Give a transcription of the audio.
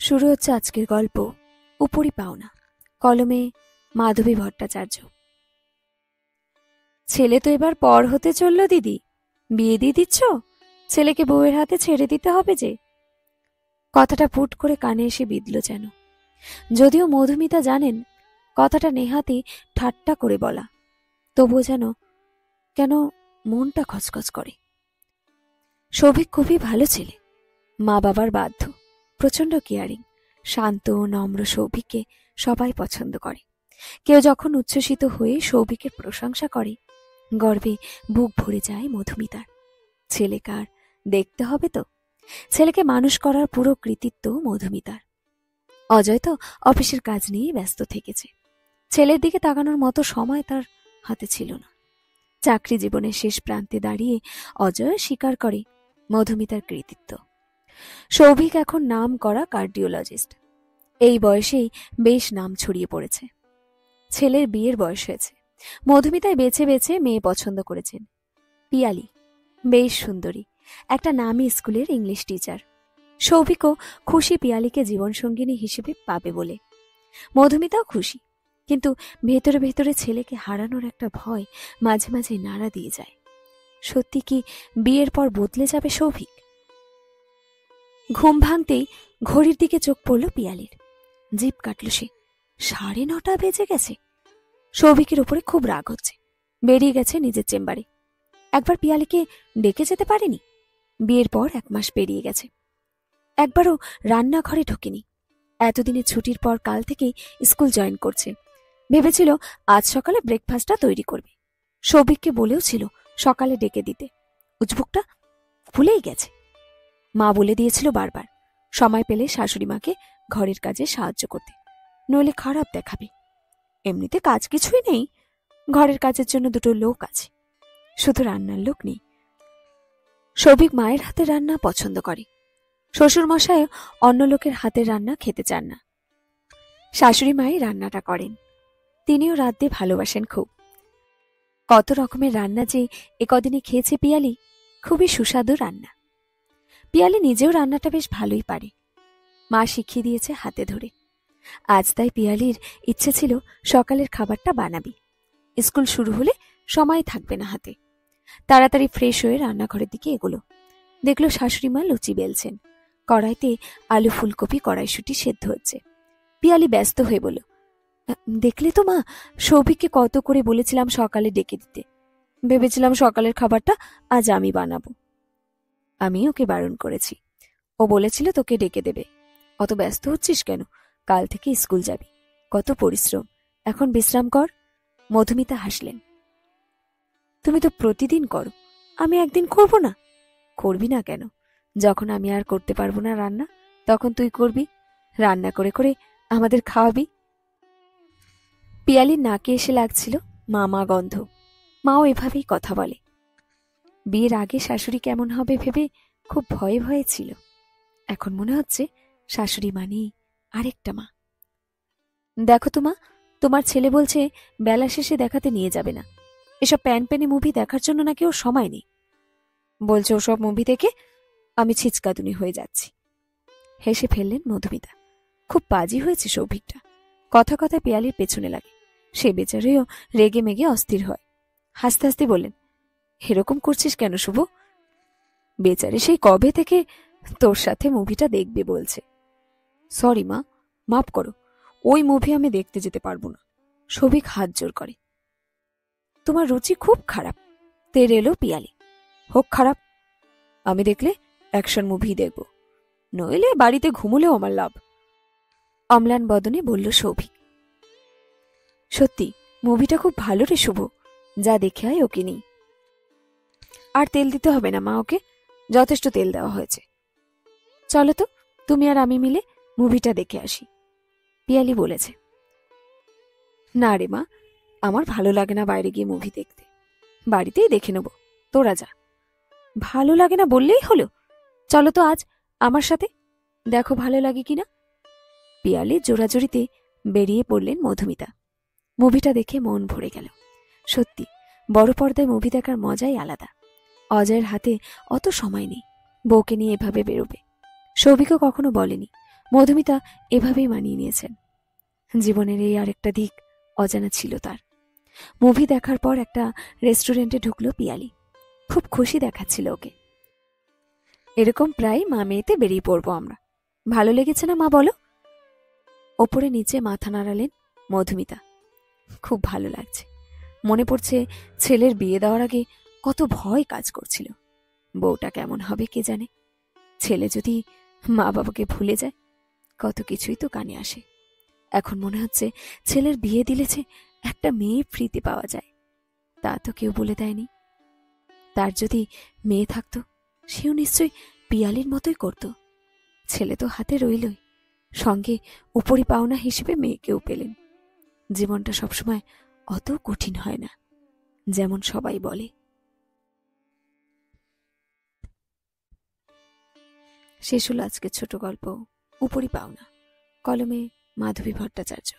শুরু হচ্ছে আজকের গল্প উপরি পাওনা। কলমে মাধবী ভট্টাচার্য। ছেলে তো এবার পর হতে চলল দিদি, বিয়ে দিয়ে দিচ্ছ? ছেলেকে বউয়ের হাতে ছেড়ে দিতে হবে যে। কথাটা ফুট করে কানে এসে বিঁধল যেন। যদিও মধুমিতা জানেন কথাটা নেহাতি ঠাট্টা করে বলা, তবুও যেন কেন মনটা খচখচ করে। সৌভিক খুবই ভালো ছেলে, মা বাবার বাধ্য, প্রচন্ড কেয়ারিং, শান্ত নম্র সৌভিককে সবাই পছন্দ করে। কেউ যখন উচ্ছ্বসিত হয়ে সৌভিকের প্রশংসা করে, গর্বে বুক ভরে যায় মধুমিতার। ছেলে কার দেখতে হবে তো, ছেলেকে মানুষ করার পুরো কৃতিত্ব মধুমিতার। অজয় তো অফিসের কাজ নিয়েই ব্যস্ত থেকেছে, ছেলের দিকে তাকানোর মতো সময় তার হাতে ছিল না। চাকরি জীবনের শেষ প্রান্তে দাঁড়িয়ে অজয় স্বীকার করে মধুমিতার কৃতিত্ব। সৌভিক এখন নাম করা কার্ডিওলজিস্ট, এই বয়সেই বেশ নাম ছড়িয়ে পড়েছে। ছেলের বিয়ের বয়স হয়েছে, মধুমিতায় বেছে বেছে মেয়ে পছন্দ করেছেন। পিয়ালি বেশ সুন্দরী, একটা নামী স্কুলের ইংলিশ টিচার। সৌভিকও খুশি পিয়ালিকে জীবনসঙ্গিনী হিসেবে পাবে বলে। মধুমিতাও খুশি, কিন্তু ভেতরে ভেতরে ছেলেকে হারানোর একটা ভয় মাঝে মাঝে নাড়া দিয়ে যায়। সত্যি কি বিয়ের পর বদলে যাবে সৌভিক? ঘুম ভাঙতেই ঘড়ির দিকে চোখ পড়ল পিয়ালির। জিভ কাটল সে, 9:30 বেজে গেছে। সৌভিকের উপরে খুব রাগ হচ্ছে, বেরিয়ে গেছে নিজের চেম্বারে। একবার পিয়ালিকে ডেকে যেতে পারেনি? বিয়ের পর 1 মাস পেরিয়ে গেছে, একবারও রান্নাঘরে ঢোকেনি। এতদিনের ছুটির পর কাল থেকেই স্কুল জয়েন করছে। ভেবেছিল আজ সকালে ব্রেকফাস্টটা তৈরি করবে। সৌভিককে বলেও ছিল সকালে ডেকে দিতে, উজবুকটা ভুলেই গেছে। মা বলে দিয়েছিল বারবার সময় পেলে শাশুড়ি মাকে ঘরের কাজে সাহায্য করতে, নইলে খারাপ দেখাবে। এমনিতে কাজ কিছুই নেই, ঘরের কাজের জন্য 2 লোক আছে, শুধু রান্নার লোক নেই। সৌভিক মায়ের হাতের রান্না পছন্দ করে, শ্বশুর মশাই অন্য লোকের হাতের রান্না খেতে চান না। শাশুড়ি মাই রান্নাটা করেন, তিনিও রাত দিয়ে ভালোবাসেন খুব। কত রকমের রান্না যে একদিনে খেয়েছে পিয়ালি, খুবই সুস্বাদু রান্না। পিয়ালি নিজেও রান্নাটা বেশ ভালোই পারে, মা শিখিয়ে দিয়েছে হাতে ধরে। আজ তাই পিয়ালির ইচ্ছে ছিল সকালের খাবারটা বানাবি, স্কুল শুরু হলে সময় থাকবে না হাতে। তাড়াতাড়ি ফ্রেশ হয়ে রান্নাঘরের দিকে এগোলো। দেখলো শাশুড়ি মা লুচি বেলছেন, কড়াইতে আলু ফুলকপি কড়াইশুঁটি সেদ্ধ হচ্ছে। পিয়ালি ব্যস্ত হয়ে বলল, দেখলে তো মা, সৌভিককে কত করে বলেছিলাম সকালে ডেকে দিতে। ভেবেছিলাম সকালের খাবারটা আজ আমি বানাবো। আমি ওকে বারণ করেছি, ও বলেছিল তোকে ডেকে দেবে। অত ব্যস্ত হচ্ছিস কেন? কাল থেকে স্কুল যাবি, কত পরিশ্রম, এখন বিশ্রাম কর। মধুমিতা হাসলেন। তুমি তো প্রতিদিন করো, আমি একদিন করব না? করবি না কেন? যখন আমি আর করতে পারবো না রান্না, তখন তুই করবি, রান্না করে করে আমাদের খাওয়াবি। পিয়ালির নাকে এসে লাগছিল মামা গন্ধ। মাও এভাবেই কথা বলে। বিয়ের আগে শাশুড়ি কেমন হবে ভেবে খুব ভয়ে ভয়ে ছিল, এখন মনে হচ্ছে শাশুড়ি মানেই আরেকটা মা। দেখো তো মা, তোমার ছেলে বলছে বেলা শেষে দেখাতে নিয়ে যাবে না। এসব প্যান প্যানে মুভি দেখার জন্য নাকি ওর সময় নেই। বলছে ওসব মুভি দেখে আমি ছিচকাতুনি হয়ে যাচ্ছি। হেসে ফেললেন মধুমিতা। খুব বাজি হয়েছে সৌভিকটা, কথা কথায় পিয়ালির পেছনে লাগে। সে বেচারেও রেগে মেগে অস্থির হয়। হাসতে হাসতে বললেন, এরকম করছিস কেন শুভ? বেচারে সেই কবে থেকে তোর সাথে মুভিটা দেখবে বলছে। সরি মা, মাফ করো, ওই মুভি আমি দেখতে যেতে পারবো না। সৌভিক হাত জোর করে। তোমার রুচি খুব খারাপ, তের এলো পিয়ালি। হোক খারাপ, আমি দেখলে অ্যাকশন মুভি দেখব, নইলে বাড়িতে ঘুমুলেও আমার লাভ। অম্লান বদনে বলল সৌভিক। সত্যি মুভিটা খুব ভালো রে শুভ, যা দেখে আয় ওকে নেই। আর তেল দিতে হবে না মা, ওকে যথেষ্ট তেল দেওয়া হয়েছে। চলো তো, তুমি আর আমি মিলে মুভিটা দেখে আসি, পিয়ালি বলেছে। না রে মা, আমার ভালো লাগে না বাইরে গিয়ে মুভি দেখতে, বাড়িতেই দেখে নেব, তোরা যা। ভালো লাগে না বললেই হলো, চলো তো আজ আমার সাথে, দেখো ভালো লাগে কিনা। পিয়ালির জোরাজোরিতে বেরিয়ে পড়লেন মধুমিতা। মুভিটা দেখে মন ভরে গেল। সত্যি বড় পর্দায় মুভি দেখার মজাই আলাদা। অজয়ের হাতে অত সময় নেই বউকে নিয়ে এভাবে বেরোবে। সৌভিকও কখনো বলেনি মধুমিতা এভাবেই মানিয়ে নিয়েছেন। জীবনের এই আরেকটা দিক অজানা ছিল তার। মুভি দেখার পর একটা রেস্টুরেন্টে ঢুকলো পিয়ালি। খুব খুশি দেখাচ্ছিল ওকে। এরকম প্রায় মা মেয়েতে বেরিয়ে পড়বো আমরা। ভালো লেগেছে না মা, বলো? ওপরে নিচে মাথা নাড়ালেন মধুমিতা। খুব ভালো লাগছে। মনে পড়ছে ছেলের বিয়ে দেওয়ার আগে কত ভয় কাজ করছিল। বউটা কেমন হবে কে জানে। ছেলে যদি মা বাবাকে ভুলে যায়, কত কিছুই তো কানে আসে। এখন মনে হচ্ছে ছেলের বিয়ে দিলে যে একটা মেয়ে ফ্রিতে পাওয়া যায়, তা তো কেউ বলে দেয়নি। তার যদি মেয়ে থাকতো, সেও নিশ্চয়ই পিয়ালির মতোই করত। ছেলে তো হাতে রইলই, সঙ্গে উপরি পাওনা হিসেবে মেয়েকেও পেলেন। জীবনটা সবসময় অত কঠিন হয় না, যেমন সবাই বলে। শেষ হলো আজকের ছোট গল্প উপরি পাওনা। কলমে মাধবী ভট্টাচার্য।